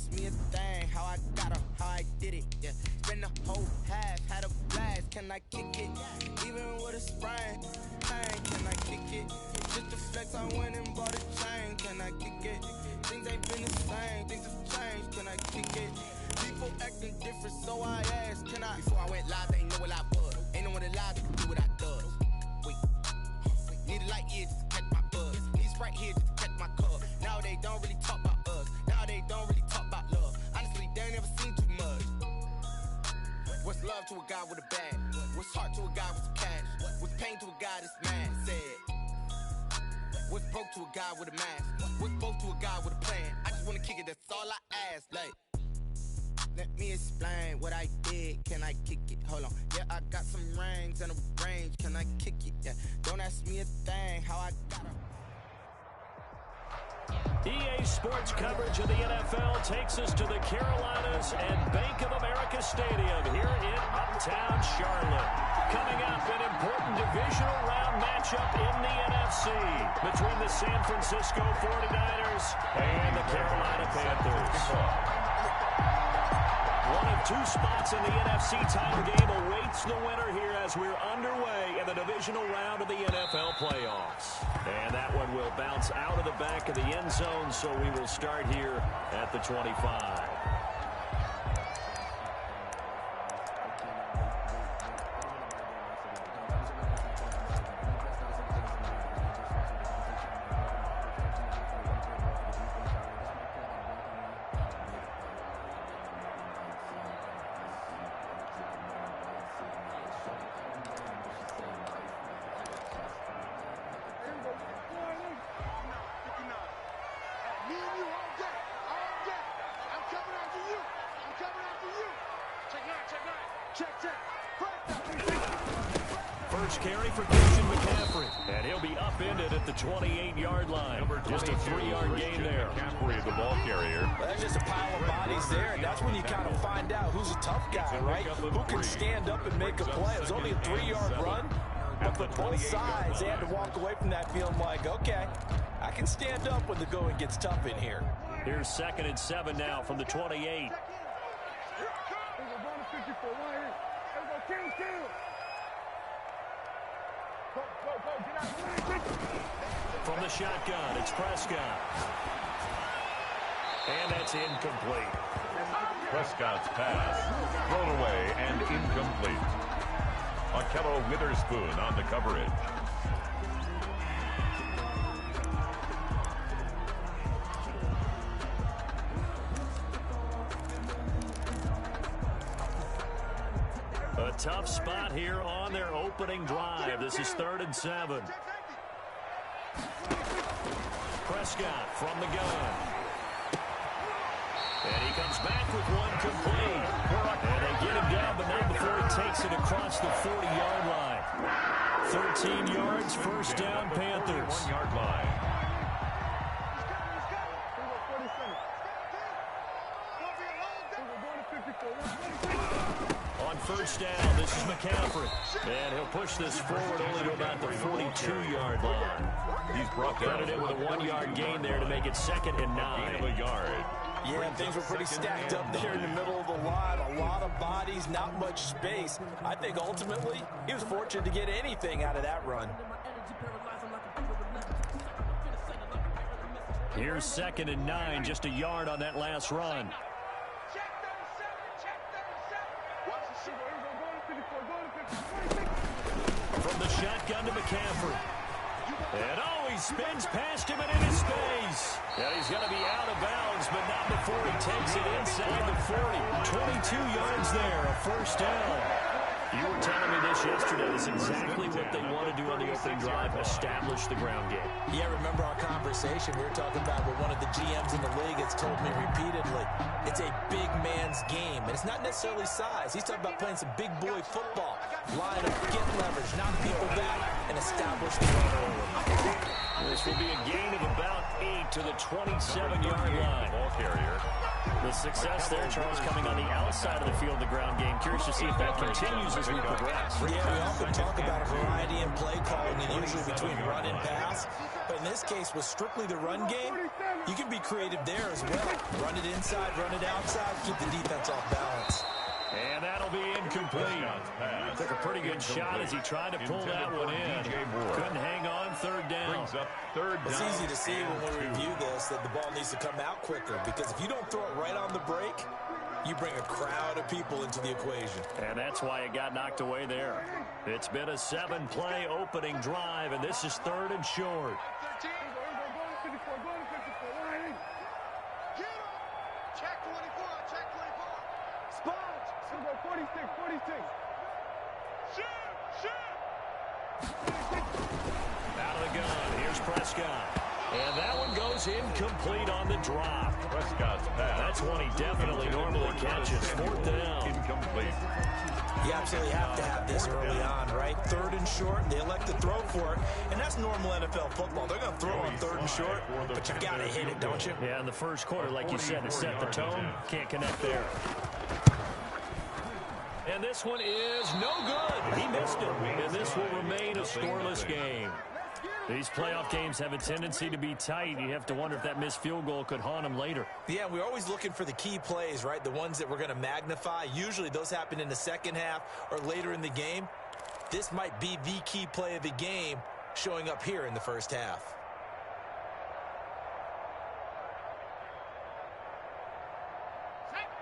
ask me a thing, how I got her, how I did it, yeah. Spend the whole half, had a blast, can I kick it? Even with a sprain, can I kick it? Just to flex, I went and bought a chain, can I kick it? Things ain't been the same, things have changed, can I kick it? People acting different, so I asked, can I? Before I went live, they ain't know what I was. Ain't no one alive that can do what I does. Wait, need a light here just to catch my buzz. Need Sprite here just to catch my cup. Now they don't really talk about us. Now they don't really talk about love. Honestly, they ain't never seen too much. What's love to a guy with a bag? What's heart to a guy with some cash? What's pain to a guy that's mad? Said. What's broke to a guy with a mask? What's both to a guy with a plan? I just wanna kick it, that's all I ask. Like, let me explain what I did. Can I kick it? Hold on. Yeah, I got some rings and a range. Can I kick it? Yeah. Don't ask me a thing. How I got her. EA Sports coverage of the NFL takes us to the Carolinas and Bank of America Stadium here in Uptown Charlotte. Coming up, an important divisional round matchup in the NFC between the San Francisco 49ers and the Carolina Panthers. One of two spots in the NFC title game awaits the winner here as we're underway in the divisional round of the NFL playoffs. And that one will bounce out of the back of the end zone, so we will start here at the 25. First carry for Christian McCaffrey, and he'll be upended at the 28-yard line. Just a 3-yard gain there. McCaffrey, the ball carrier. Well, that's just a pile of bodies there, and that's when you kind of find out who's a tough guy, right? Who can stand up and make a play. It was only a 3-yard run, but for both sides, they had to walk away from that feeling like, okay, I can stand up when the going gets tough in here. Here's 2nd and 7 now from the 28. From the shotgun, it's Prescott. And that's incomplete. Prescott's pass thrown away and incomplete. Akello Witherspoon on the coverage. A tough spot here on their opening drive. This is 3rd and 7. Prescott from the gun. And he comes back with one complete. And they get him down, but not before he takes it across the 40-yard line. 13 yards, first down, Panthers. 1-yard line. On first down, this is McCaffrey. And he'll push this forward only to about the 42-yard line. He's brought down it with a 1-yard gain there to make it 2nd and 9. Gain of a yard. Yeah, things were pretty stacked up there in the middle of the line. A lot of bodies, not much space. I think ultimately he was fortunate to get anything out of that run. Here's 2nd and 9, just a yard on that last run. From the shotgun to McCaffrey. And he spins past him and into space. And he's going to be out of bounds, but not before he takes it inside the 40. 22 yards there, a first down. You were telling me this yesterday. This is exactly what they want to do on the opening drive, establish the ground game. Yeah, remember our conversation. We were talking about what one of the GMs in the league has told me repeatedly. It's a big man's game, and it's not necessarily size. He's talking about playing some big boy football. Line up, get leverage, knock people back, and establish the run early. This will be a gain of about 8 to the 27-yard line. Ball carrier. The success there, Charles, coming on the outside of the field, the ground game. Curious to see if that continues as we progress. Yeah, we often talk about a variety in play calling, and usually between run and pass. But in in this case was strictly the run game, you can be creative there as well. Run it inside, run it outside, keep the defense off balance. And that'll be incomplete. Took a pretty good shot as he tried to pull that one in. Couldn't hang on, third down. It's easy to see when we review this that the ball needs to come out quicker, because if you don't throw it right on the break, you bring a crowd of people into the equation. And that's why it got knocked away there. It's been a 7-play opening drive, and this is third and short. Check 24, check 24. Sponge. 46. Shoot. Out of the gun, here's Prescott. And that one goes incomplete on the drop. Prescott's pass. That's one he definitely normally catches. Fourth down. Incomplete. You absolutely have to have this early on, right? Third and short, they elect to throw for it, and that's normal NFL football. They're going to throw on third and short, but you got to hit it, don't you? Yeah, in the first quarter, like you said, to set the tone, can't connect there. And this one is no good. He missed it, and this will remain a scoreless game. These playoff games have a tendency to be tight. You have to wonder if that missed field goal could haunt him later. Yeah, we're always looking for the key plays, right? The ones that we're going to magnify. Usually those happen in the second half or later in the game. This might be the key play of the game showing up here in the first half.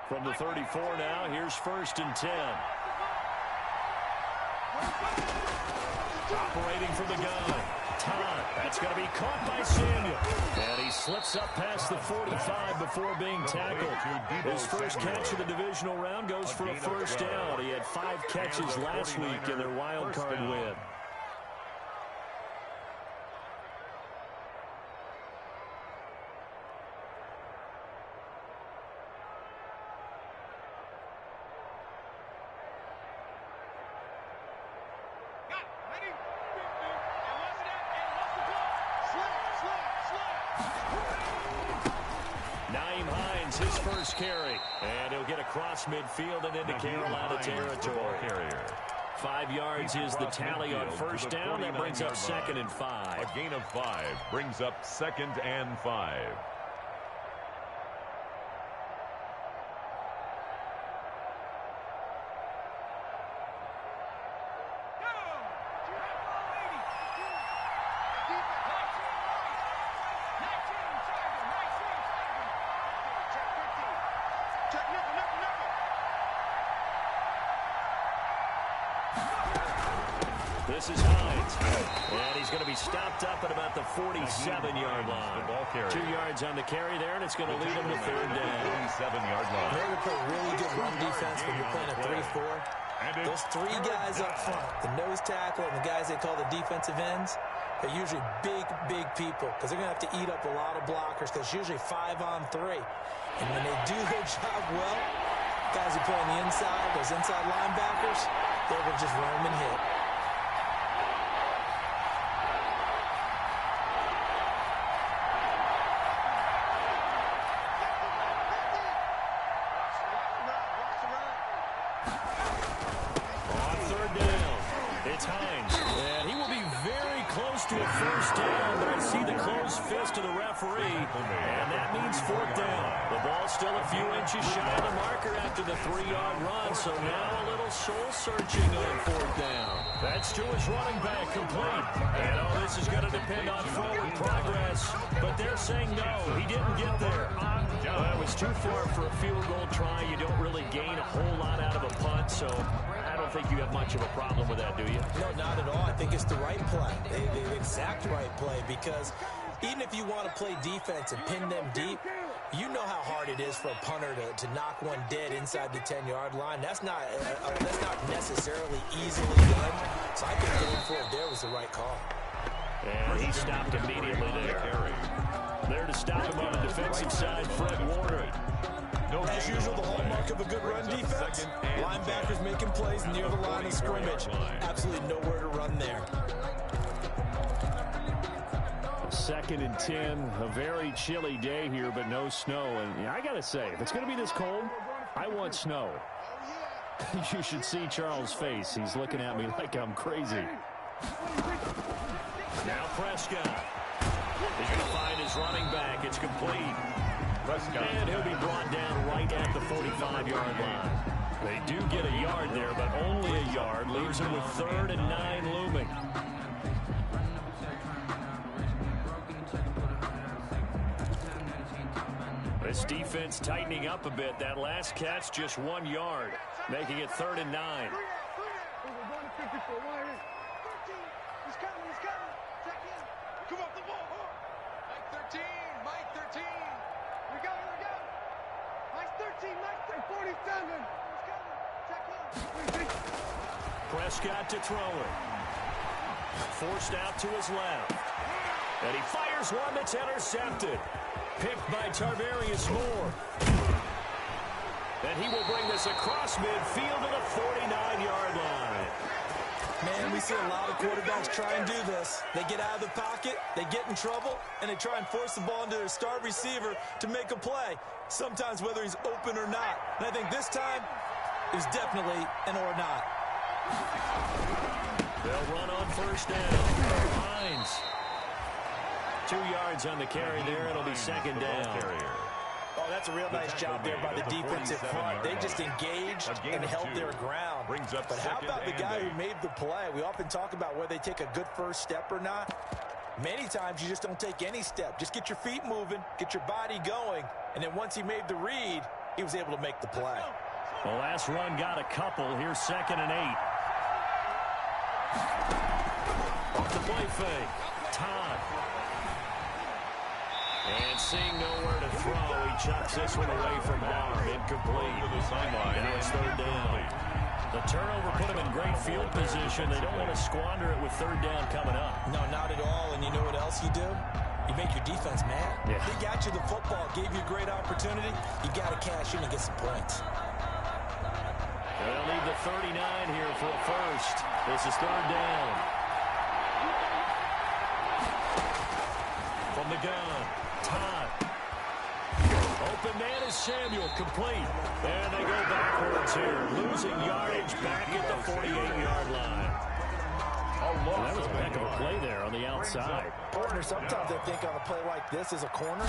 From the 34 now, here's 1st and 10. Operating from the gun. Todd, that's going to be caught by Samuel. And he slips up past the 45 before being tackled. His first catch of the divisional round goes for a first down. He had 5 catches last week in their wild card win. His first carry, and he'll get across midfield and into Carolina territory. 5 yards is the tally on first down. That brings up 2nd and 5. A gain of 5 brings up 2nd and 5. This is Hines, and he's going to be stopped up at about the 47-yard line. 2 yards on the carry there, and it's going to lead him to third down. 47-yard line. They're going to play really good run defense when you're playing a 3-4. Those 3 guys up front, the nose tackle and the guys they call the defensive ends, they're usually big people because they're going to have to eat up a lot of blockers because it's usually 5 on 3. And when they do their job well, guys who play on the inside, those inside linebackers, they're going to just roam and hit. To a first down, but I see the closed fist of the referee, and that means 4th down. The ball's still a few inches shy of the marker after the 3-yard run, so now a little soul-searching on 4th down. That's to his running back, complete. And this is going to depend on forward progress, but they're saying no, he didn't get there. Well, it was too far for a field goal try. You don't really gain a whole lot out of a punt, so I don't think you have much of a problem with that, do you? No, not at all. I think it's the right play, the exact right play, because even if you want to play defense and pin them deep, you know how hard it is for a punter to knock one dead inside the 10-yard line. That's not necessarily easily done, so I think going for it there was the right call. And he stopped immediately there. There to stop him on the defensive side, Fred Warner. As usual, the hallmark of a good run defense, linebackers making plays near the line of scrimmage. Absolutely nowhere to run there. 2nd and 10, a very chilly day here, but no snow. And I got to say, if it's going to be this cold, I want snow. You should see Charles' face. He's looking at me like I'm crazy. Now Prescott. It's complete. Prescott. And he'll be brought down right at the 45-yard line. They do get a yard there, but only a yard. Leaves them with 3rd and 9 looming. This defense tightening up a bit. That last catch, just 1 yard, making it 3rd and 9. He's coming. Check in. Come off the ball. Mike 13. We go. Mike 13. 47. He's coming. Check in. Prescott to throw it. Forced out to his left. And he fires one that's intercepted. Picked by Tarvarius Moore. And he will bring this across midfield to the 49-yard line. Man, we see a lot of quarterbacks try and do this. They get out of the pocket, they get in trouble, and they try and force the ball into their star receiver to make a play, sometimes whether he's open or not. And I think this time, it was definitely an or not. They'll run on first down. Hines. 2 yards on the carry there. It'll be second down. Oh, that's a real nice job there by the defensive front. They just engaged and held their ground. But how about the guy who made the play? We often talk about whether they take a good first step or not. Many times you just don't take any step. Just get your feet moving, get your body going, and then once he made the read, he was able to make the play. The last run got a couple. Here's 2nd and 8. Off the play fake. Todd. And seeing nowhere to throw, he chucks this one away from arm. Incomplete. Now it's 3rd down. The turnover put him in great field position. They don't want to squander it with 3rd down coming up. No, not at all. And you know what else you do? You make your defense mad. Yeah. They got you the football, gave you a great opportunity. You got to cash in and get some points. They'll need the 39 here for a first. This is 3rd down. From the gun, Todd. Open man is Samuel, complete. And they go backwards here, losing yardage back at the 48-yard line. Well, that was a heck of a play there on the outside. Partner, sometimes I think on a play like this as a corner,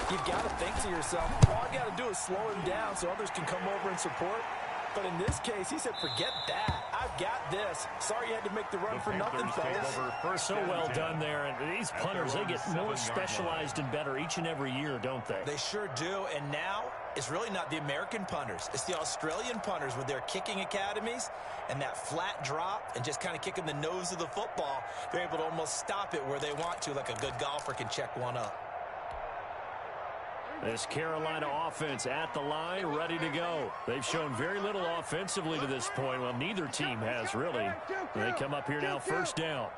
you've got to think to yourself, all I got to do is slow him down so others can come over and support. But in this case, he said, forget that. I've got this. Sorry you had to make the run for nothing, fellas. So well done there. And these punters, they get more specialized and better each and every year, don't they? They sure do. And now, it's really not the American punters. It's the Australian punters with their kicking academies and that flat drop and just kind of kicking the nose of the football. They're able to almost stop it where they want to, like a good golfer can check one up. This Carolina offense at the line, ready to go. They've shown very little offensively to this point. Well, neither team has, really. They come up here now, 1st down.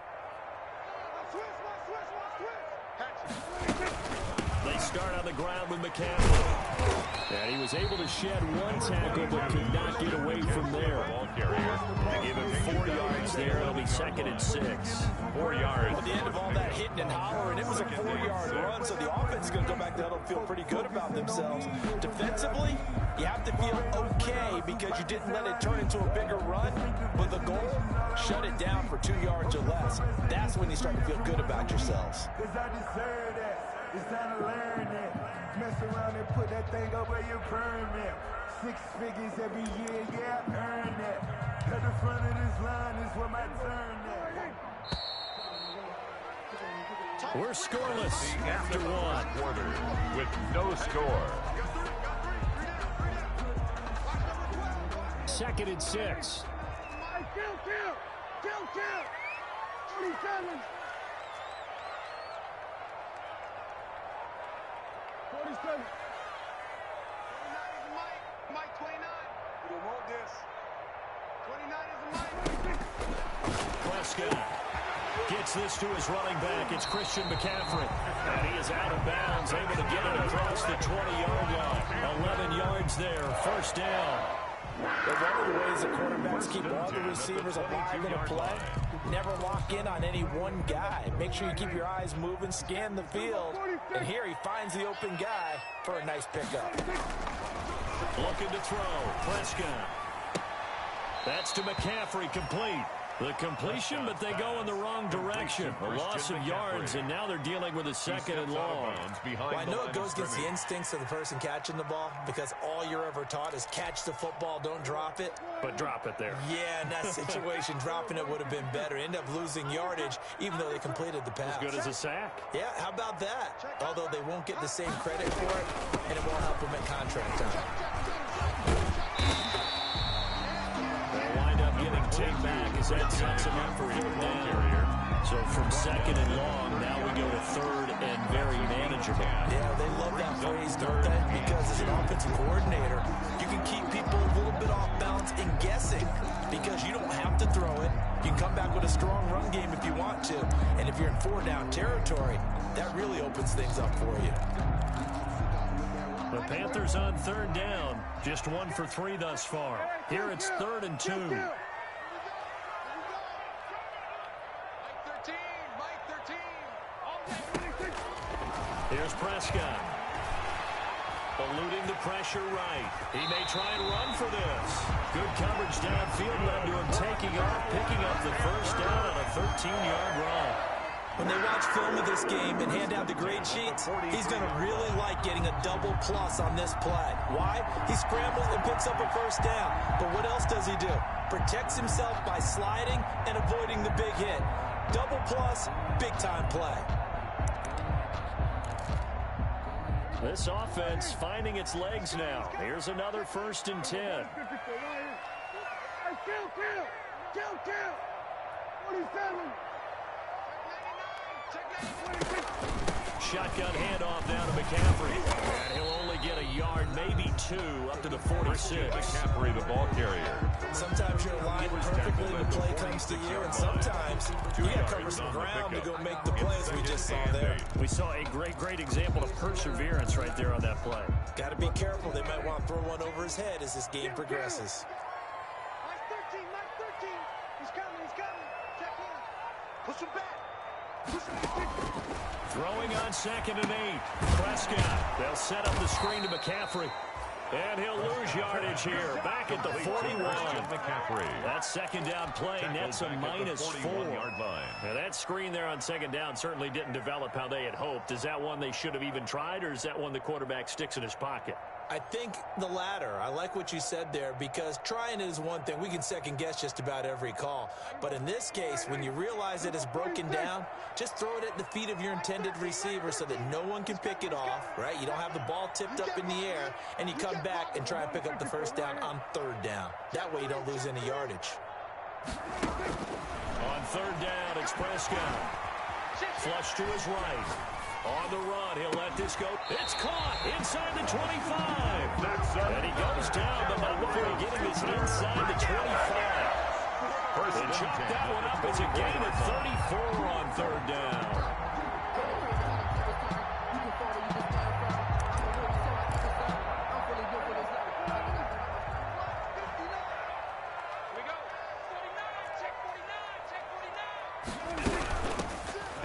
They start on the ground with McCaffrey. And he was able to shed 1 tackle, but could not get away from there. They give him 4 yards there. It'll be 2nd and 6. 4 yards. At the end of all that hitting and hollering, it was a 4-yard run, so the offense is going to go back there and feel pretty good about themselves. Defensively, you have to feel okay because you didn't let it turn into a bigger run. But the goal, shut it down for 2 yards or less. That's when you start to feel good about yourselves. Cause I deserve that. It's time to learn that. Mess around and put that thing up where you permit. 6 figures every year, yeah, I earned that. At the front of this line is where my turn at. We're scoreless after 1. Quarter with no score. 2nd and 6. Kill. 47. 47. 29 is a Mike. Mike 29. You don't want this. 29 is a Mike. Prescott gets this to his running back. It's Christian McCaffrey. And he is out of bounds, able to get it across the 20-yard line. 11 yards there, 1st down. But one of the ways the quarterbacks keep all the receivers alive in a play, never lock in on any one guy. Make sure you keep your eyes moving, scan the field. And here he finds the open guy for a nice pickup. Looking to throw. Prescott. That's to McCaffrey, complete. The completion, but they go in the wrong direction. A loss of yards, and now they're dealing with a second and long. Well, I know it goes against the instincts of the person catching the ball because all you're ever taught is catch the football, don't drop it. But drop it there. Yeah, in that situation, dropping it would have been better. End up losing yardage, even though they completed the pass. As good as a sack. Yeah, how about that? Although they won't get the same credit for it, and it won't help them at contract time. They'll wind up getting Tim back as that sets him up for a down. So from second and long, now we go to third and very manageable. Yeah, they love that phrase, don't they? Because as an offensive coordinator, you can keep people a little bit off balance and guessing because you don't have to throw it. You can come back with a strong run game if you want to. And if you're in 4-down territory, that really opens things up for you. The Panthers on third down. Just 1 for 3 thus far. Here it's 3rd and 2. Here's Prescott. Eluding the pressure right. He may try and run for this. Good coverage downfield led to him taking off, picking up the first down on a 13-yard run. When they watch film of this game and hand out the grade sheets, he's going to really like getting a double plus on this play. Why? He scrambles and picks up a first down. But what else does he do? Protects himself by sliding and avoiding the big hit. Double plus, big-time play. This offense finding its legs now. Here's another 1st and 10. Kill. 47. Shotgun handoff down to McCaffrey. And he'll only get a yard, maybe 2, up to the 46. McCaffrey, the ball carrier. Sometimes you're aligned perfectly, the play comes to you, and sometimes you got to cover some ground to go make the plays we just saw there. We saw a great example of perseverance right there on that play. Got to be careful. They might want to throw one over his head as this game progresses. Mike 13. He's coming. Check in. Push him back. Throwing on 2nd and 8. Prescott. They'll set up the screen to McCaffrey. And he'll lose yardage here. Back at the 41. That 2nd down play nets a -4. Now that screen there on 2nd down certainly didn't develop how they had hoped. Is that one they should have even tried, or is that one the quarterback sticks in his pocket? I think the latter. I like what you said there because trying it is one thing. We can second guess just about every call. But in this case, when you realize that it's broken down, just throw it at the feet of your intended receiver so that no one can pick it off, right? You don't have the ball tipped up in the air, and you come back and try and pick up the first down on 3rd down. That way you don't lose any yardage. On 3rd down, it's Prescott. Flush to his right. On the run, he'll let this go. It's caught inside the 25. And he goes down, but not before getting this inside the 25. And chop that one up as a gain of 34 on 3rd down.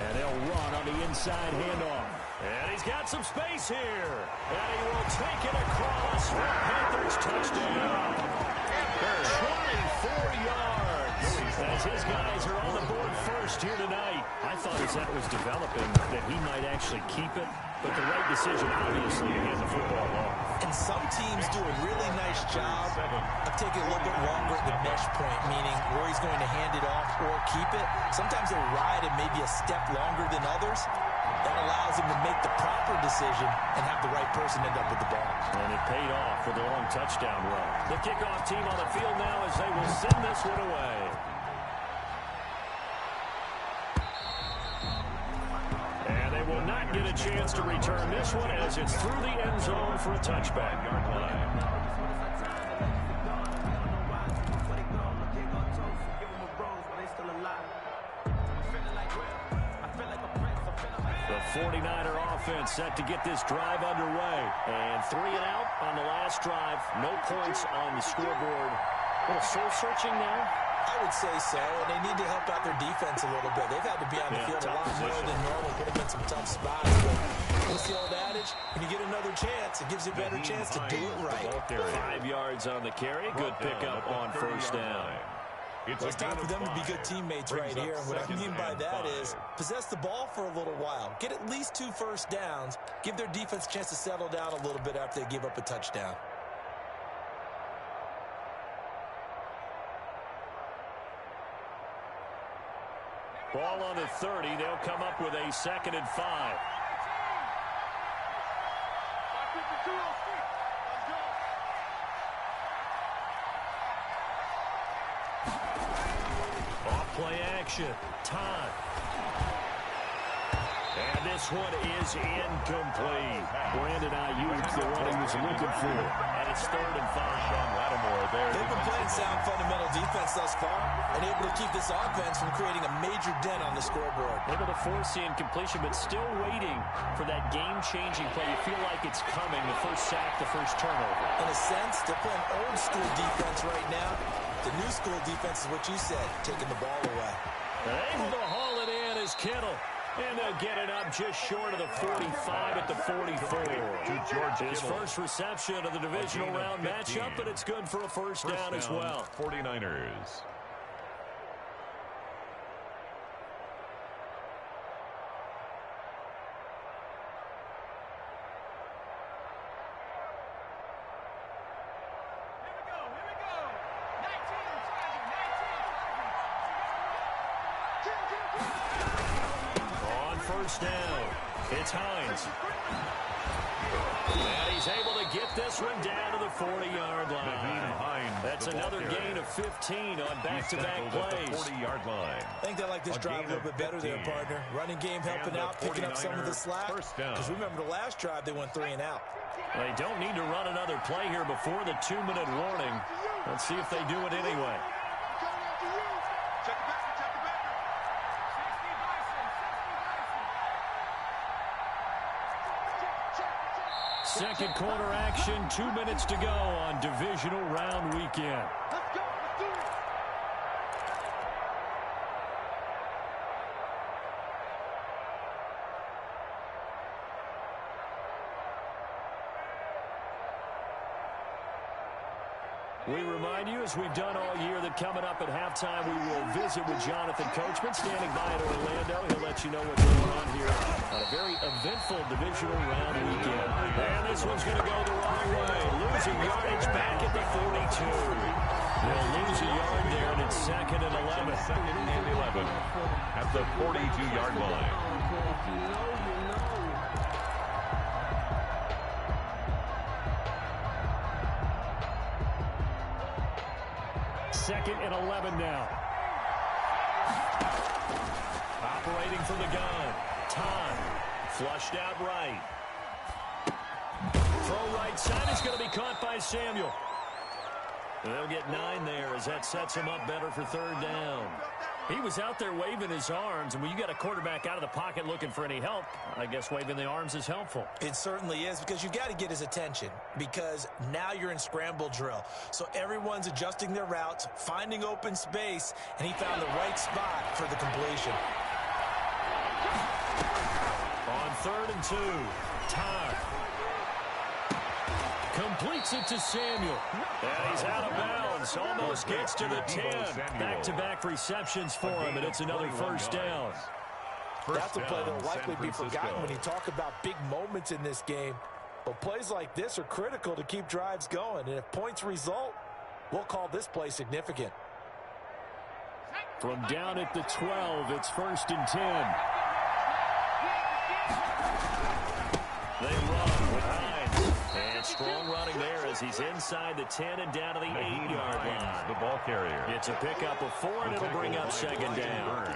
And they'll run on the inside handoff. And he's got some space here. And he will take it across for Panthers touchdown. 24 yards. As his guys are on the board first here tonight. I thought as that was developing that he might actually keep it. But the right decision, obviously, to hand the football off. And some teams do a really nice job of taking a little bit longer at the mesh point, meaning where he's going to hand it off or keep it. Sometimes they ride it maybe a step longer than others. That allows him to make the proper decision and have the right person end up with the ball. And it paid off with a long touchdown run. The kickoff team on the field now as they will send this one away. And they will not get a chance to return this one as it's through the end zone for a touchback. The 49er offense set to get this drive underway. And 3 and out on the last drive. No points on the scoreboard. A little soul-searching now. I would say so, and they need to help out their defense a little bit. They've had to be on the field a lot more than normal, put them in some tough spots. But what's the old adage? When you get another chance, it gives you a better chance to do it right. 5 yards on the carry. Good pickup on first down. It's Well, it's time for them to be good teammates right here. And what I mean by that is possess the ball for a little while. Get at least 2 first downs. Give their defense a chance to settle down a little bit after they give up a touchdown. Ball on the 30. They'll come up with a 2nd and 5. Off-play action. Time. And this one is incomplete. Brandon Ayuk, the one he was looking for. And it's 3rd and 5. Sean Lattimore there. They've been playing sound fundamental defense thus far and able to keep this offense from creating a major dent on the scoreboard. Able to force the incompletion, but still waiting for that game-changing play. You feel like it's coming, the first sack, the first turnover. In a sense, they're playing old-school defense right now. The new-school defense is what you said, taking the ball away. Able to haul it in is Kittle. And they'll get it up just short of the 45 at the 44. His first reception of the divisional round matchup, but it's good for a first down as well. 49ers. First down. It's Hines. And he's able to get this one down to the 40-yard line. That's another gain of 15 on back-to-back plays. 40-yard line. I think they like this drive a little bit better there, partner. Running game helping out, picking up some of the slack. Because remember the last drive, they went 3 and out. They don't need to run another play here before the 2-minute warning. Let's see if they do it anyway. Second quarter action, 2 minutes to go on divisional round weekend. Let's go. Let's do it. We remind you, as we've done all year, that coming up at halftime, we will visit with Jonathan Coachman, standing by in Orlando. He'll let you know what's going on here on a very eventful divisional round weekend. And this one's going to go the wrong way. Losing yardage back at the 42. They'll lose a yard there, and it's 2nd and 11. 2nd and 11 at the 42-yard line. 2nd and 11 now. Operating from the gun. Time. Flushed out right. Throw right side is going to be caught by Samuel. They'll get 9 there as that sets him up better for 3rd down. He was out there waving his arms, and when you got a quarterback out of the pocket looking for any help, I guess waving the arms is helpful. It certainly is, because you got to get his attention, because now you're in scramble drill. So everyone's adjusting their routes, finding open space, and he found the right spot for the completion. On 3rd and 2, Todd completes it to Samuel. And he's out of bounds. Almost gets to the 10. Back-to-back receptions for him, and it's another first down. That's a play that will likely be forgotten when you talk about big moments in this game. But plays like this are critical to keep drives going. And if points result, we'll call this play significant. From down at the 12, it's 1st and 10. They run with Hines. And strong running there as he's inside the 10 and down to the 8-yard line. The ball carrier. It's a pickup of 4, and it'll bring up 2nd down.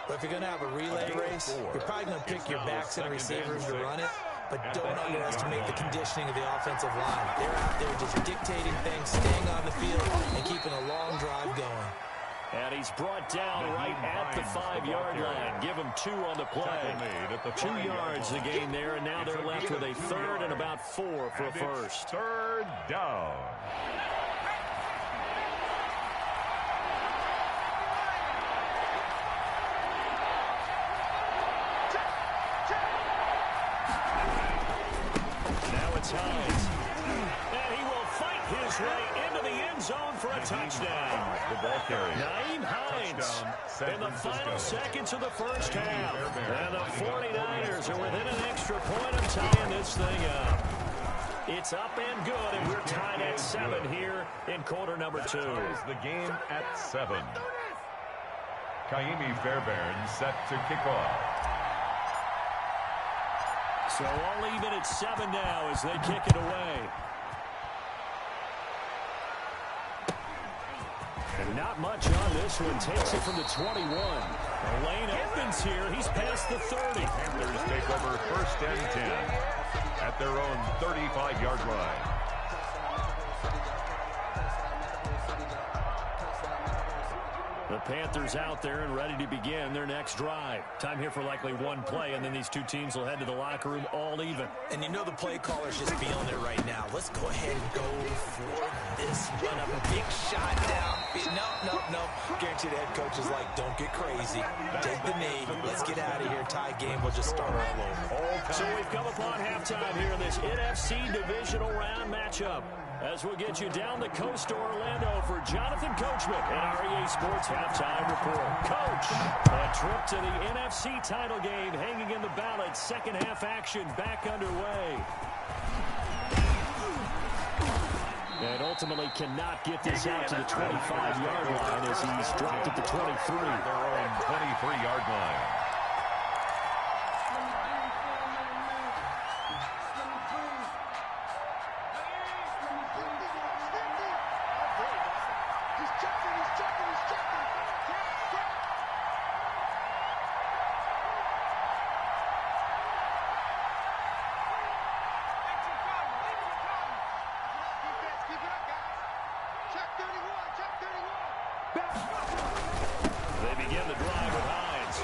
But if you're going to have a relay race, you're probably going to pick your backs and receivers to run it. But don't underestimate the conditioning of the offensive line. They're out there just dictating things, staying on the field, and keeping a long drive going. And he's brought down right at the 5-yard line. Give him 2 on the play. 2 yards the gain there, and now they're left with a 3rd and about 4 for a first. 3rd down. Now it's Hines. And he will fight his way into the end zone for a touchdown. The ball carrier. Naeem Hines in the final seconds of the first half. And the 49ers are within an extra point of tying this thing up. It's up and good, and we're tied at 7 here in quarter number 2. The game at 7. Kaimi Fairbairn set to kick off. So all even at 7 now as they kick it away. And not much on this one. Takes it from the 21. The lane opens here. He's past the 30. Panthers take over 1st and 10 at their own 35-yard line. The Panthers out there and ready to begin their next drive. Time here for likely one play, and then these two teams will head to the locker room all even. And you know the play caller's just feeling it right now. Let's go ahead and go for this run up. A big shot down. No. Guarantee the head coach is like, don't get crazy. Take the knee. Let's get out of here. Tie game. We'll just start all over. So we've come upon halftime here in this NFC divisional round matchup. As we'll get you down the coast to Orlando for Jonathan Coachman and our EA Sports Halftime Report. Coach, a trip to the NFC title game hanging in the balance. Second half action back underway. And ultimately cannot get this out to the 25-yard line as he's dropped at the 23. Their own 23-yard line. They begin the drive with Hines.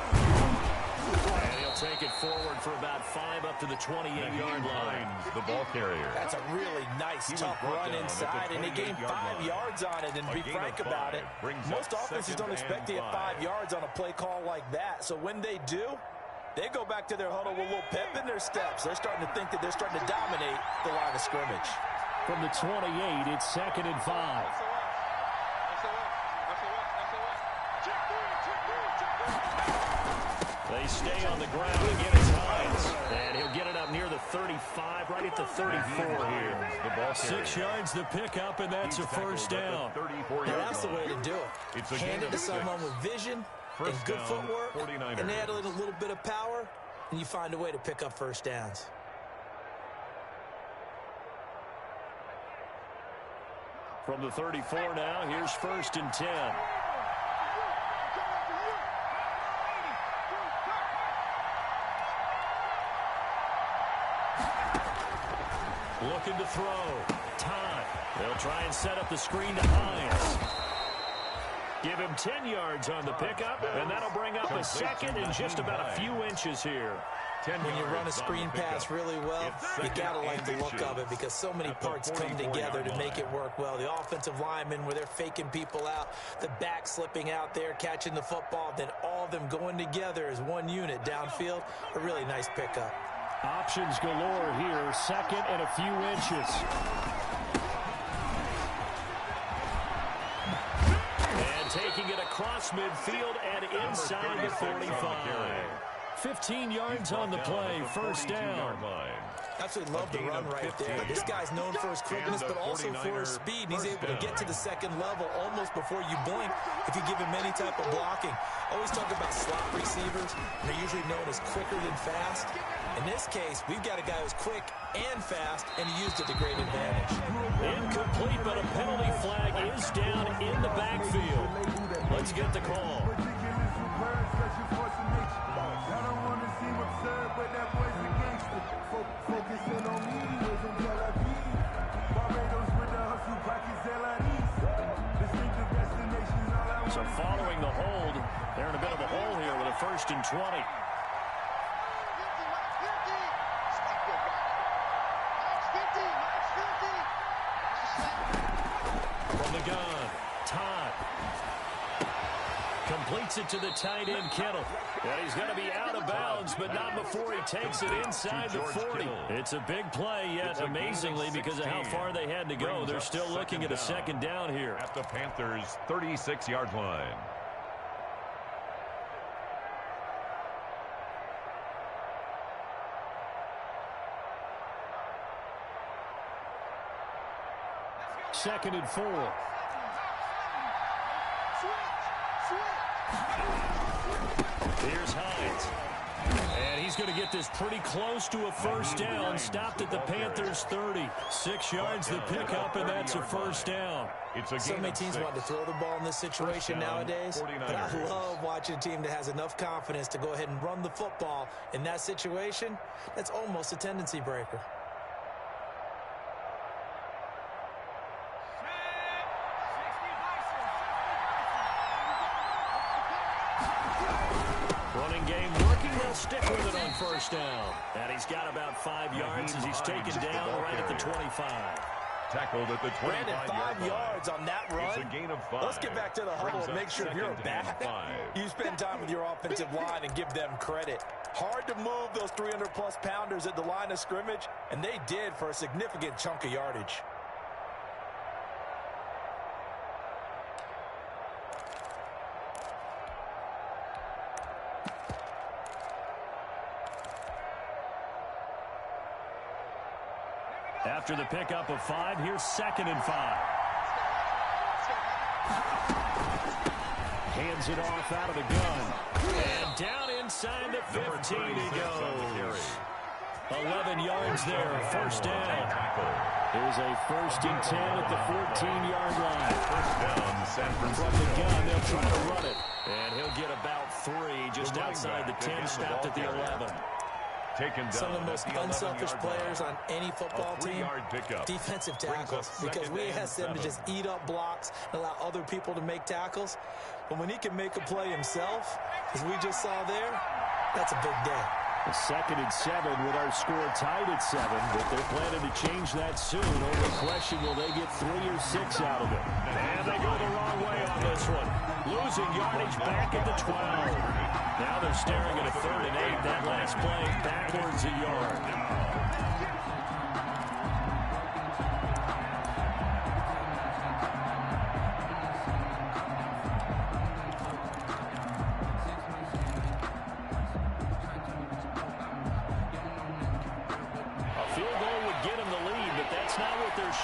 And he'll take it forward for about 5 up to the 28-yard line. The ball carrier. That's a really nice, tough run inside, and he gained 5 yards on it. And to be frank about it, most offenses don't expect to get 5 yards on a play call like that. So when they do, they go back to their huddle with a little pep in their steps. They're starting to think that they're starting to dominate the line of scrimmage. From the 28, it's 2nd and 5. They stay on the ground. Again, it's Hines. And he'll get it up near the 35, right at the 34 here. The ball 6 yards the pickup, and that's a first down. And that's the way to do it. Hand it to someone with vision and good footwork, and add a little bit of power, and you find a way to pick up first downs. From the 34 now, here's 1st and 10. Looking to throw. Time. They'll try and set up the screen to Hines. Give him 10 yards on the pickup, and that'll bring up a second in just about a few inches here. When you run a screen pass really well, you got to like the look of it because so many parts come together to make it work well. The offensive linemen, where they're faking people out, the back slipping out there, catching the football, then all of them going together as one unit downfield. A really nice pickup. Options galore here, second and a few inches. And taking it across midfield and inside the 45. 15 yards on the play, first down. Absolutely love the run right there. This guy's known for his quickness, but also for his speed. And he's able to get to the second level almost before you blink if you give him any type of blocking. Always talk about slot receivers. They're usually known as quicker than fast. In this case, we've got a guy who's quick and fast, and he used it to great advantage. Incomplete, but a penalty flag is down in the backfield. Let's get the call. So following the hold, they're in a bit of a hole here with a 1st and 20. From the gun, Todd. Completes it to the tight end, Kittle. And he's going to be out of bounds, but not before he takes it inside the 40. It's a big play, yet amazingly, because of how far they had to go, they're still looking at a second down here. At the Panthers' 36-yard line. Second and 4. Here's Hines. And he's going to get this pretty close to a first down. Stopped at the Panthers' 30. 6 yards the pickup, and that's a first down. So many teams want to throw the ball in this situation nowadays, but I love watching a team that has enough confidence to go ahead and run the football. In that situation, that's almost a tendency breaker. Running game working. They'll stick with it on first down. And he's got about 5 yards as he's taken down right at the 25. Tackled at the 25 yards on that run. It's a gain of 5. Let's get back to the huddle and make sure if you're a back, you spend time with your offensive line and give them credit. Hard to move those 300-plus pounders at the line of scrimmage, and they did for a significant chunk of yardage. After the pickup of 5, here's second and 5. Hands it off out of the gun. And down inside the 15 he goes. 11 yards there, first down. Here's a first and 10 at the 14-yard line. First down, San Francisco. From the gun, they'll try to run it. And he'll get about 3 just outside the 10, stopped at the 11. Some of the most unselfish players on any football team, defensive tackles, because we ask them to just eat up blocks and allow other people to make tackles. But when he can make a play himself, as we just saw there, that's a big day. A second and 7 with our score tied at 7, but they're planning to change that soon. Only question, will they get 3 or 6 out of it? And they go the wrong way on this one. Losing yardage back at the 12. Now they're staring at a 3rd and 8. That last play backwards a yard.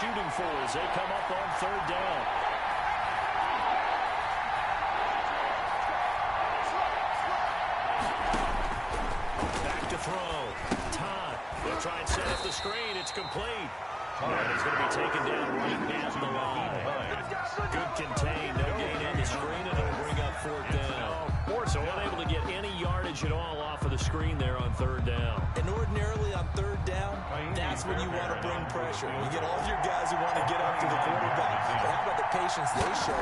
Shooting for as they come up on 3rd down. Back to throw. Todd. They'll try and set up the screen. It's complete. And he's going to be taken down right at the line. Good contain. No gain on the screen, and it'll bring up 4th down. So unable to get any yardage at all off of the screen there on 3rd down. And ordinarily on 3rd down, that's when you want to bring pressure. You get all of your guys who want to get after the quarterback. But how about the patience they showed?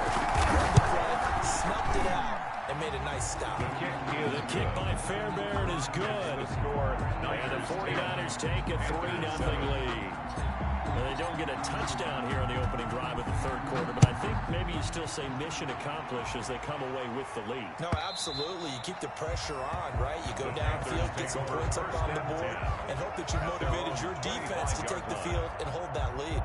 Run the play, snuffed it out, and made a nice stop. The kick by Fairbairn is good. And the 49ers take a 3-0 lead. They don't get a touchdown here on the opening drive of the 3rd quarter, but I think maybe you still say mission accomplished as they come away with the lead. No, absolutely. You keep the pressure on, right? You go downfield, get some points up on the board, and hope that you've motivated your defense to take the field and hold that lead.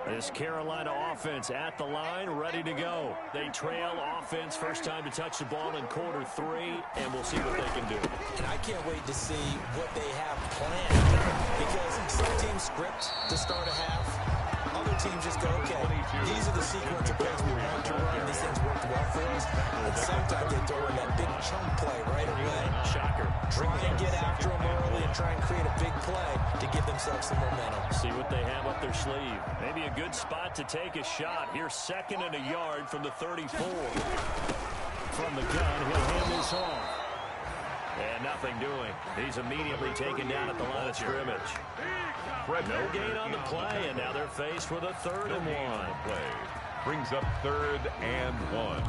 This Carolina offense at the line, ready to go. They trail offense, first time to touch the ball in quarter 3, and we'll see what they can do. And I can't wait to see what they have planned, because some teams script to start a half. Other teams just go, okay, these are the sequence of plays we want to run. These things worked well for us. And sometimes they throw in that big chunk play right away. Shocker. Try and get after them early and try and create a big play to give themselves some momentum. See what they have up their sleeve. Maybe a good spot to take a shot. Here's 2nd and a yard from the 34. From the gun, he'll hand this off. And nothing doing. He's immediately taken down at the line of scrimmage. No gain on the play, and now they're faced with a 3rd and 1. Play brings up 3rd and 1.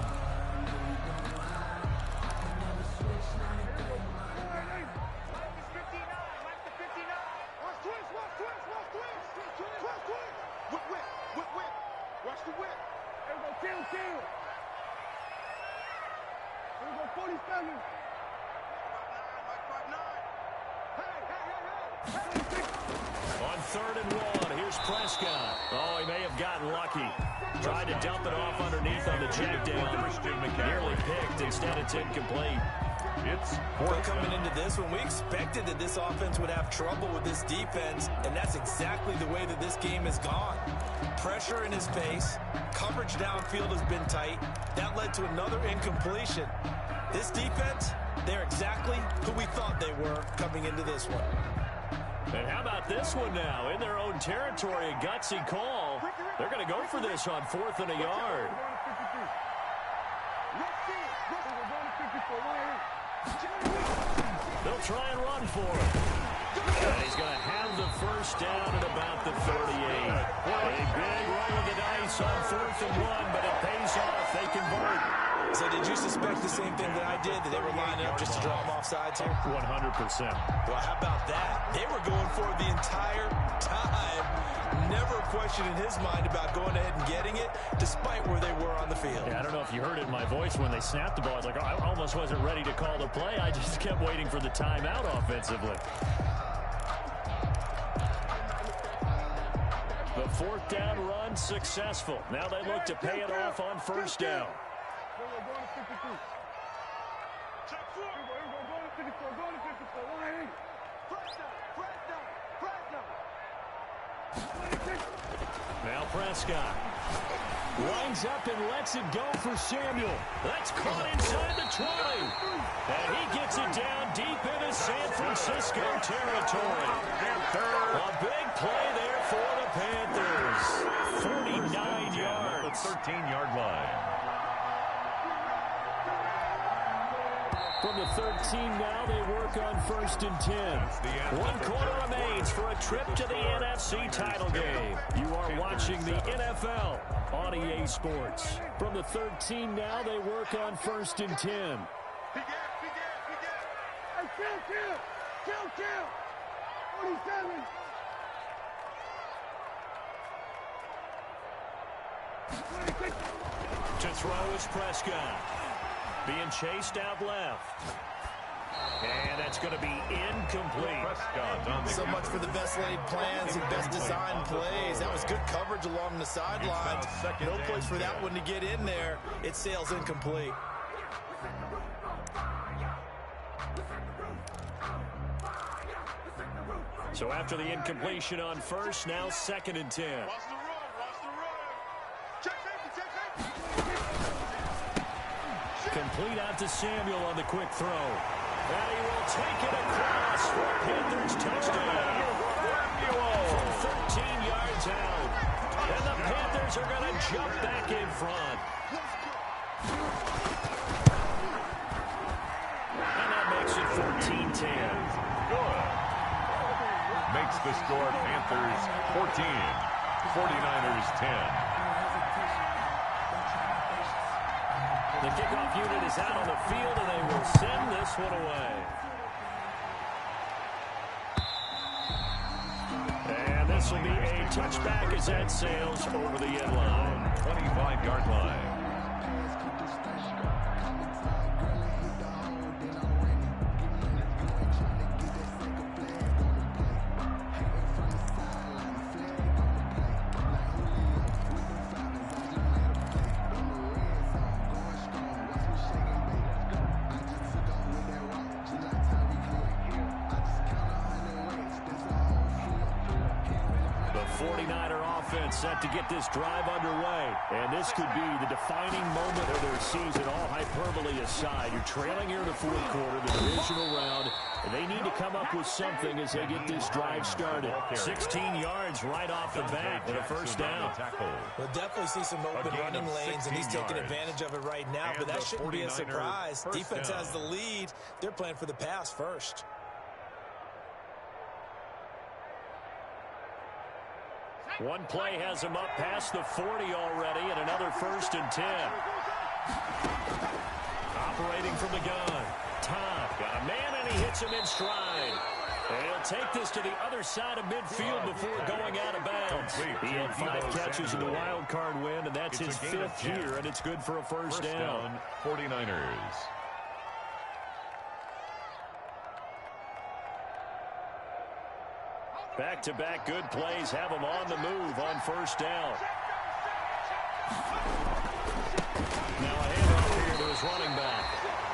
Prescott. Oh, he may have gotten lucky. Tried to dump it off underneath on the check down. Nearly picked. Instead, it's incomplete. It's Well, coming into this one, we expected that this offense would have trouble with this defense, and that's exactly the way that this game has gone. Pressure in his face. Coverage downfield has been tight. That led to another incompletion. This defense, they're exactly who we thought they were coming into this one. And how about this one now? In their own territory, a gutsy call. They're going to go for this on 4th and a yard. They'll try and run for it. And he's going to have the first down at about the 38. A big roll of the dice on 4th and 1, but it pays off. They convert. So did you suspect the same thing that I did, that they were lining up just to draw them off sides here? 100%. Well, how about that? They were going for it the entire time. Never a question in his mind about going ahead and getting it, despite where they were on the field. Yeah, I don't know if you heard it in my voice when they snapped the ball. I was like, oh, I almost wasn't ready to call the play. I just kept waiting for the timeout offensively. The 4th down run successful. Now they look to pay it off on 1st down. Now Prescott lines up and lets it go for Samuel. That's caught inside the 20. And he gets it down deep into San Francisco territory. A big play there for the Panthers. 49 yards. 13-yard line. From the 13 now, they work on 1st and 10. 1 quarter remains for a trip to the NFC title game. You are watching the NFL on EA Sports. From the 13 now, they work on 1st and 10. Hey, kill. 47. To throw is Prescott. Being chased out left. And that's going to be incomplete. So much for the best laid plans and best designed plays. That was good coverage along the sidelines. No place for that one to get in there. It sails incomplete. So after the incompletion on 1st, now 2nd and 10. Complete out to Samuel on the quick throw. And he will take it across for a Panthers touchdown. From 13 yards out. And the Panthers are going to jump back in front. And that makes it 14-10. Good. Makes the score Panthers 14, 49ers 10. The kickoff unit is out on the field, and they will send this one away. And this will be a touchback as that sails over the end line. 25-yard line. Set to get this drive underway. And this could be the defining moment of their season, all hyperbole aside. You're trailing here in the 4th quarter, the divisional round. And they need to come up with something as they get this drive started. 16 yards right off the bat and a 1st down. We'll definitely see some open running lanes, and he's taking advantage of it right now, but that shouldn't be a surprise. Defense has the lead. They're playing for the pass first. One play has him up past the 40 already, and another 1st and 10. Operating from the gun. Todd got a man, and he hits him in stride. And he'll take this to the other side of midfield before going out of bounds. He had 5 catches in the wild card win, and that's his 5th here, and it's good for a 1st down. 49ers. Back-to-back good plays have them on the move on first down. Now a handoff here to his running back.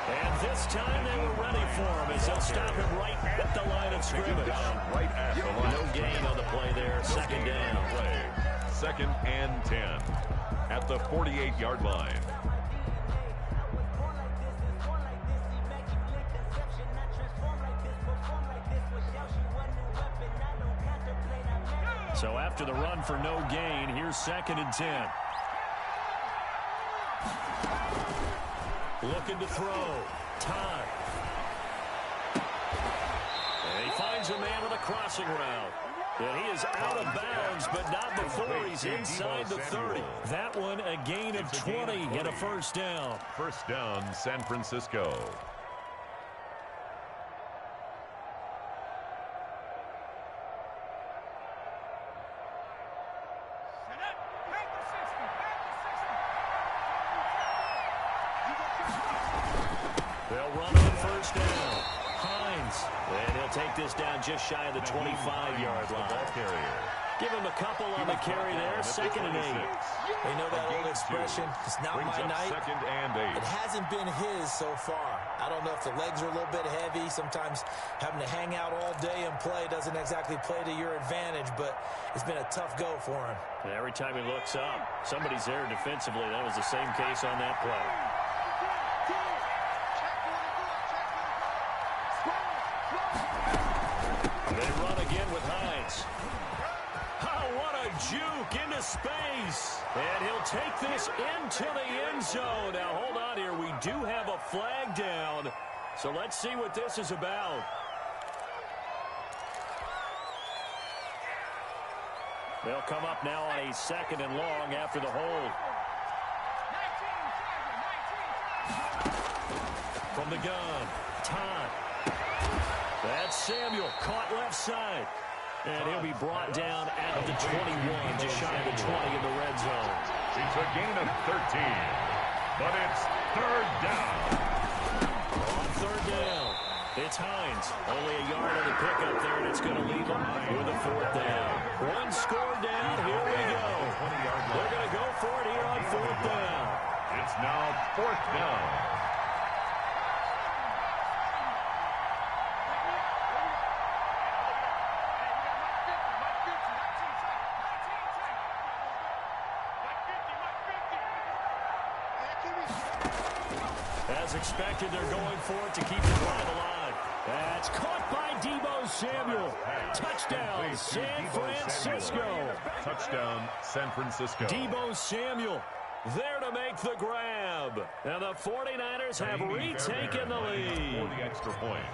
And this time they were ready for him as they'll stop him right at the line of scrimmage. Right at the line. No gain on the play there. Second down. Second and 10 at the 48-yard line. So after the run for no gain, here's second and 10. Looking to throw. Time. And he finds a man on a crossing route. And he is out of bounds, but not before he's inside the 30. That one a gain of 20 and a first down. First down, San Francisco. They'll run on first down. Hines. And he'll take this down just shy of the 25-yard line. Give him a couple on the carry there. Second and 8. You know that old expression, it's not my night. Second and 8. It hasn't been his so far. I don't know if the legs are a little bit heavy. Sometimes having to hang out all day and play doesn't exactly play to your advantage, but it's been a tough go for him. And every time he looks up, somebody's there defensively. That was the same case on that play. They run again with Hines. Oh, what a juke into space. And he'll take this into the end zone. Now, hold on here. We do have a flag down. So let's see what this is about. They'll come up now on a second and long after the hold. From the gun, Todd. That's Samuel, caught left side. And he'll be brought down at the 21, just shy of the 20 in the red zone. It's a gain of 13, but it's third down. On third down, it's Hines. Only a yard on the pickup there, and it's going to leave him with a fourth down. One score down, here we go. They're going to go for it here on fourth down. It's now fourth down. As expected, they're going for it to keep the drive alive. That's caught by Deebo Samuel. Touchdown, San Francisco. Touchdown, San Francisco. Deebo Samuel there to make the grab. And the 49ers have retaken the lead. For the extra point.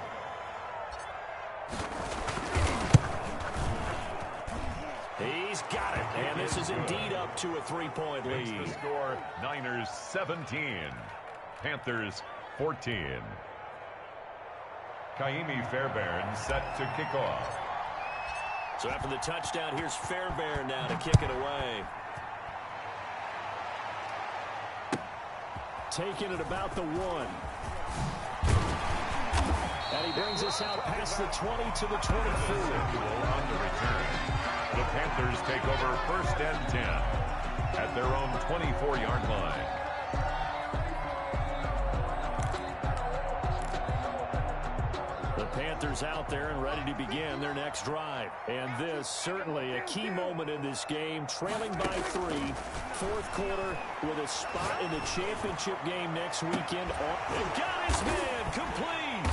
He's got it. And this is indeed up to a 3-point lead. Makes the score, Niners 17. Panthers 14. Kaimi Fairbairn set to kick off. So after the touchdown, here's Fairbairn now to kick it away. Taking it about the 1. And he brings us out past the 20 to the 24. On the return. The Panthers take over first and 10 at their own 24-yard line. The Panthers out there and ready to begin their next drive. And this certainly a key moment in this game, trailing by 3, fourth quarter with a spot in the championship game next weekend. They've got his man complete.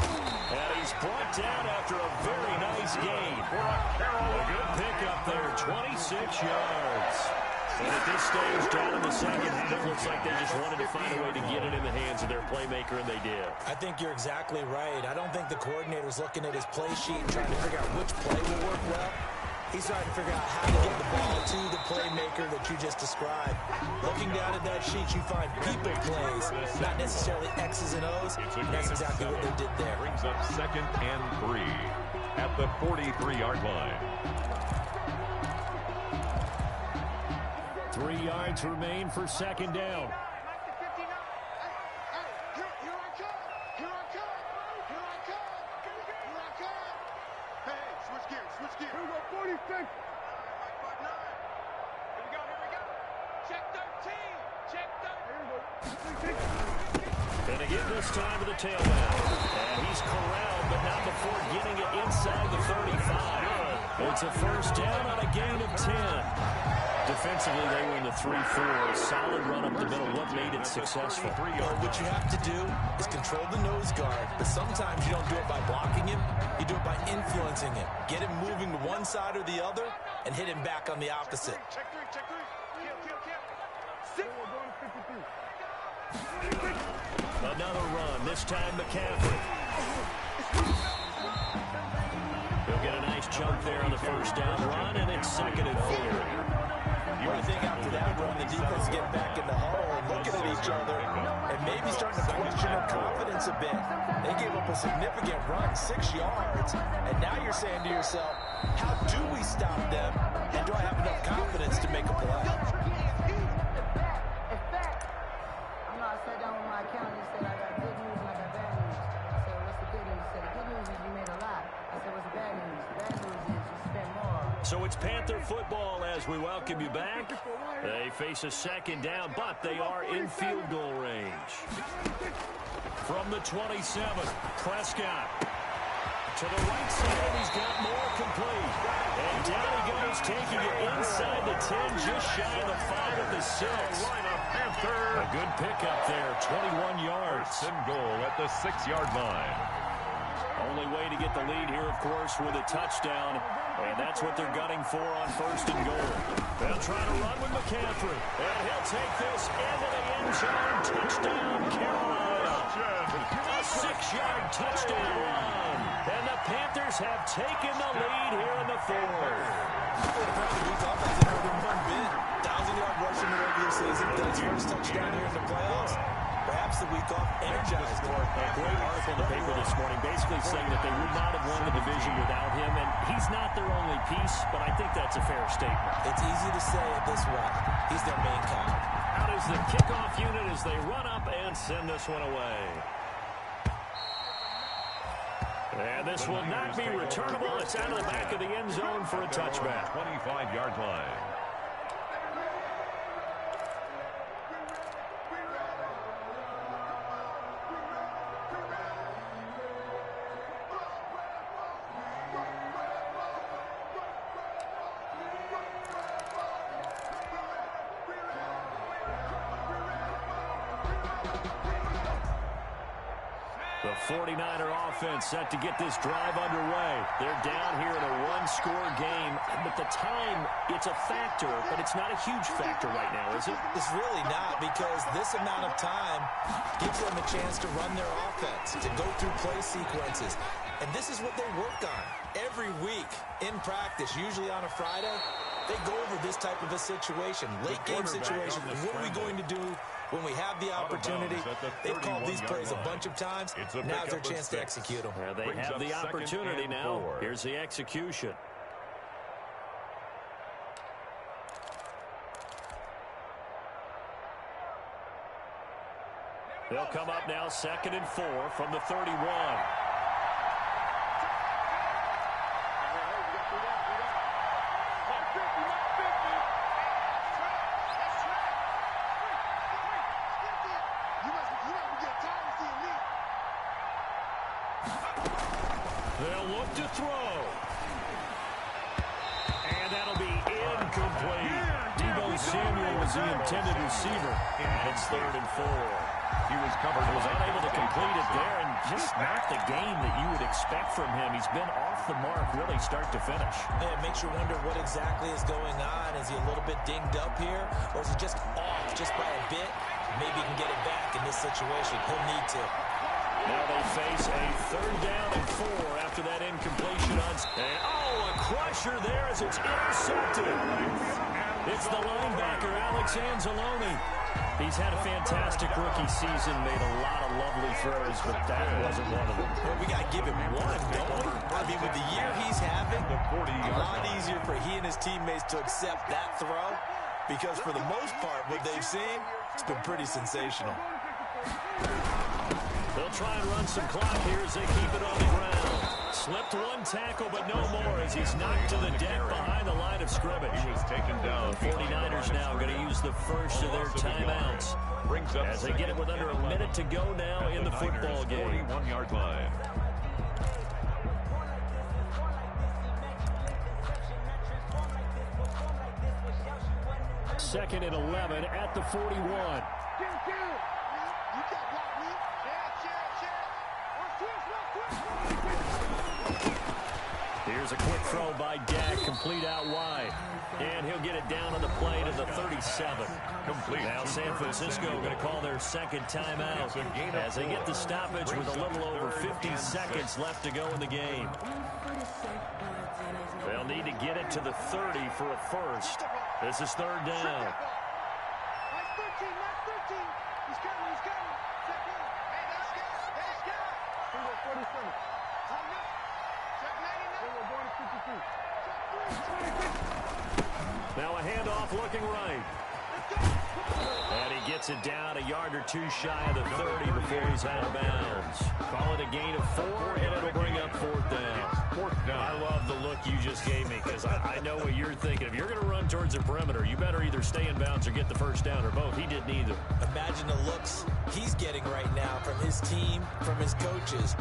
And he's brought down after a very nice gain. A good pickup there, 26 yards. And at this stage, down in the second half, looks like they just wanted to find a way to get it in the hands of their playmaker, and they did. I think you're exactly right. I don't think the coordinator's looking at his play sheet and trying to figure out which play will work well. He's trying to figure out how to get the ball to the playmaker that you just described. Looking down at that sheet, you find people plays, not necessarily X's and O's. And that's exactly what they did there. Brings up second and 3 at the 43-yard line. 3 yards remain for second down. Hey, switch gears. Switch gear. Here we go, 46. Here we go. Check 13. Check 13. And again this time to the tailback. And he's corralled, but not before getting it inside the 35. It's a first down on a gain of 10. Defensively, they were in the 3-4. Solid run up the middle. What made it successful? Well, what you have to do is control the nose guard, but sometimes you don't do it by blocking him. You do it by influencing him. Get him moving to one side or the other and hit him back on the opposite. Check 3. Kill. 6. Another run, this time McCaffrey. He'll get a nice chunk there on the first down run, and it's 2nd and 4. Well, I think after that run, the defense get back in the huddle and looking at each other and maybe starting to question their confidence a bit. They gave up a significant run, 6 yards, and now you're saying to yourself, how do we stop them, and do I have enough confidence to make a play? I sat down with my accountant and said, I got good news and I got bad news. I said, what's the good news? He said, the good news is you made a lot. I said, what's the bad news? The bad news is you spent more. So it's Panther football as we welcome you back. They face a 2nd down, but they are in field goal range. From the 27, Prescott. To the right side, he's got more complete. And down he goes, taking it inside the 10, just shy of the 5 at the 6. A good pickup there, 21 yards. First and goal at the 6-yard line. Only way to get the lead here, of course, with a touchdown. And that's what they're gunning for on 1st and goal. They'll try to run with McCaffrey. And he'll take this into the end zone. Touchdown, Carolina. A 6-yard touchdown run. And the Panthers have taken the lead here in the 4th. Apparently, Week off hasn't heard him one bit. 1,000-yard rush in the regular season. Does first touchdown here in the playoffs. Perhaps the week off energized him. A great article in the paper this morning basically saying that they would not have won the division without him, and he's not their only piece, but I think that's a fair statement. It's easy to say it this way. He's their main guy. Out is the kickoff unit as they run up and send this one away. And this will not be returnable. It's out of the back of the end zone for a touchback. 25-yard line. The 49er offense set to get this drive underway. They're down here in a one-score game, but the time, it's a factor, but it's not a huge factor right now, is it? It's really not, because this amount of time gives them a chance to run their offense, to go through play sequences. And this is what they work on every week in practice, usually on a Friday. They go over this type of a situation, late-game situation. What are we going to do when we have the opportunity? They've called these plays a bunch of times. Now's their chance to execute them. Yeah, they have the opportunity now. Here's the execution. They'll come up now 2nd and 4 from the 31. They'll look to throw. And that'll be incomplete. Deebo Samuel was the intended receiver. And it's 3rd and 4. He was covered. Was unable to complete it there, and just not the game that you would expect from him. He's been off the mark really start to finish. Yeah, it makes you wonder what exactly is going on. Is he a little bit dinged up here, or is he just off just by a bit? Maybe he can get it back in this situation. He'll need to. Now they face a 3rd down and 4 after that incompletion on. And a crusher there as it's intercepted. It's the linebacker, Alex Anzalone. He's had a fantastic rookie season, made a lot of lovely throws, but that wasn't one of them. Well, we got to give him one, don't we? I mean, with the year he's having, a lot easier for he and his teammates to accept that throw, because for the most part, what they've seen, it's been pretty sensational. They'll try and run some clock here as they keep it on the ground. Slipped one tackle, but no more as he's knocked to the deck behind the line of scrimmage. He was taken down. The 49ers now going to use the first of their timeouts as they get it with under a minute to go now in the football game. 41-yard line. Second and 11 at the 41. Here's a quick throw by Dak, complete out wide. And he'll get it down on the play to the 37. Complete. Now San Francisco going to call their second timeout as they get the stoppage with a little over 50 seconds left to go in the game. They'll need to get it to the 30 for a first. This is third down. Now a handoff looking right. And he gets it down a yard or two shy of the 30 before he's out of bounds. Call it a gain of 4, and it'll bring up fourth down. I love the look you just gave me because I know what you're thinking. If you're going to run towards the perimeter, you better either stay in bounds or get the first down or both. He did neither. Imagine the looks he's getting right now from his team, from his coaches.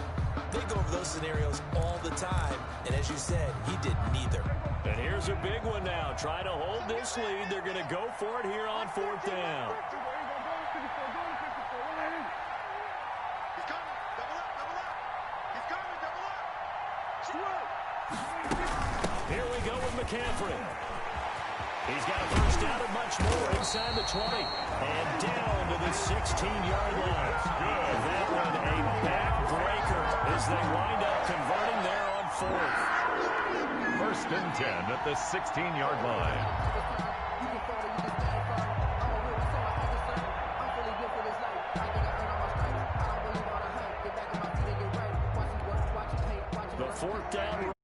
They go over those scenarios all the time, and as you said, he did neither. And here's a big one now. Try to hold this lead. They're going to go for it here on fourth down. Here we go with McCaffrey. He's got a first down and much more inside the 20. And down to the 16-yard line. That one a backbreaker as they wind up converting there on fourth. First and 10 at the 16-yard line. The fourth down.